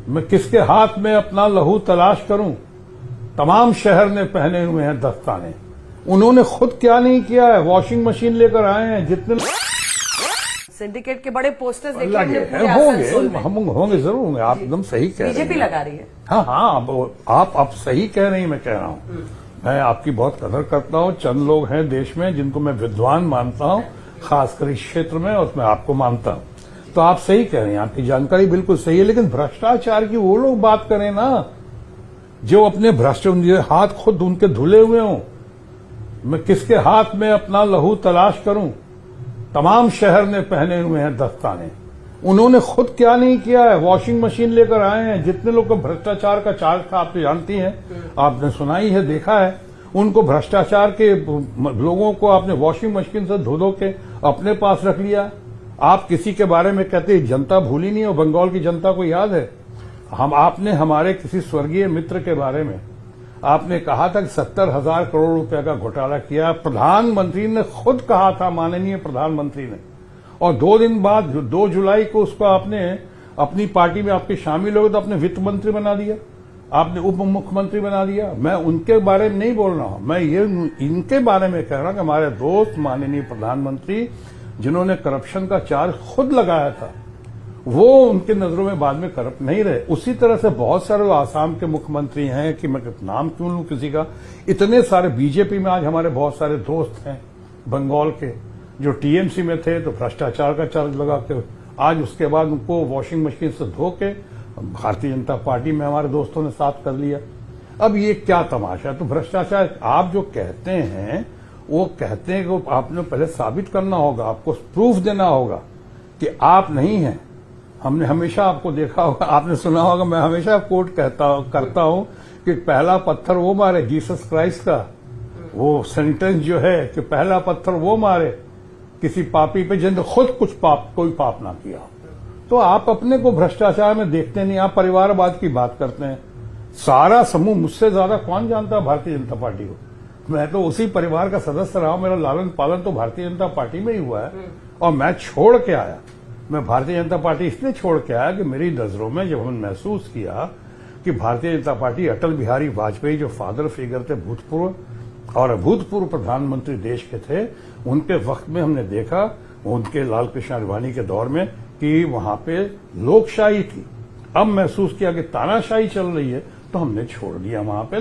मैं किसके हाथ में अपना लहू तलाश करूं। तमाम शहर ने पहने हुए हैं दस्ताने, उन्होंने खुद क्या नहीं किया है। वॉशिंग मशीन लेकर आए हैं। जितने सिंडिकेट के बड़े पोस्टर्स होंगे हम होंगे जरूर होंगे। आप एकदम सही कह रहे हैं। बीजेपी लगा रही है। हाँ, आप सही कह रही हैं। मैं कह रहा हूँ, मैं आपकी बहुत कदर करता हूँ। चंद लोग हैं देश में जिनको मैं विद्वान मानता हूँ, खासकर इस क्षेत्र में, और मैं आपको मानता हूँ। तो आप सही कह रहे हैं, आपकी जानकारी बिल्कुल सही है। लेकिन भ्रष्टाचार की वो लोग बात करें ना जो अपने भ्रष्ट हाथ खुद उनके धुले हुए हों। मैं किसके हाथ में अपना लहू तलाश करूं। तमाम शहर ने पहने हुए हैं दस्ताने, उन्होंने खुद क्या नहीं किया है। वॉशिंग मशीन लेकर आए हैं। जितने लोग को भ्रष्टाचार का चार्ज था, आप तो जानती हैं, आपने सुनाई है, देखा है। उनको भ्रष्टाचार के लोगों को आपने वॉशिंग मशीन से धो के अपने पास रख लिया। आप किसी के बारे में कहते जनता भूली नहीं हो, बंगाल की जनता को याद है। आपने हमारे किसी स्वर्गीय मित्र के बारे में आपने कहा था कि 70,000 करोड़ रुपए का घोटाला किया। प्रधानमंत्री ने खुद कहा था, माननीय प्रधानमंत्री ने, और 2 दिन बाद 2 जुलाई को उसको आपने अपनी पार्टी में आपके शामिल हो गए तो आपने वित्त मंत्री बना दिया, आपने उप मुख्यमंत्री बना दिया। मैं उनके बारे में नहीं बोल रहा हूं, मैं ये इनके बारे में कह रहा हूं कि हमारे दोस्त माननीय प्रधानमंत्री जिन्होंने करप्शन का चार्ज खुद लगाया था, वो उनके नजरों में बाद में करप्ट नहीं रहे। उसी तरह से बहुत सारे आसाम के मुख्यमंत्री हैं कि मैं नाम क्यों लूं किसी का। इतने सारे बीजेपी में आज हमारे बहुत सारे दोस्त हैं बंगाल के जो टीएमसी में थे तो भ्रष्टाचार का चार्ज लगा के आज उसके बाद उनको वॉशिंग मशीन से धो के भारतीय जनता पार्टी में हमारे दोस्तों ने साथ कर लिया। अब ये क्या तमाशा है। तो भ्रष्टाचार आप जो कहते हैं वो कहते हैं कि आपने पहले साबित करना होगा, आपको प्रूफ देना होगा कि आप नहीं हैं। हमने हमेशा आपको देखा होगा, आपने सुना होगा, मैं हमेशा कोट करता हूं कि पहला पत्थर वो मारे, जीसस क्राइस्ट का वो सेंटेंस जो है कि पहला पत्थर वो मारे किसी पापी पे जिन्होंने खुद कोई पाप ना किया। तो आप अपने को भ्रष्टाचार में देखते नहीं, आप परिवारवाद की बात करते हैं। सारा समूह मुझसे ज्यादा कौन जानता है भारतीय जनता पार्टी को। मैं तो उसी परिवार का सदस्य रहा हूं, मेरा लालन पालन तो भारतीय जनता पार्टी में ही हुआ है। और मैं छोड़ के आया, मैं भारतीय जनता पार्टी इसलिए छोड़ के आया कि मेरी नजरों में जब हमने महसूस किया कि भारतीय जनता पार्टी अटल बिहारी वाजपेयी जो फादर फिगर थे, भूतपूर्व और अभूतपूर्व प्रधानमंत्री देश के थे, उनके वक्त में हमने देखा उनके लाल कृष्ण आडवाणी के दौर में कि वहां पे लोकशाही थी। अब महसूस किया कि तानाशाही चल रही है तो हमने छोड़ दिया वहां पे।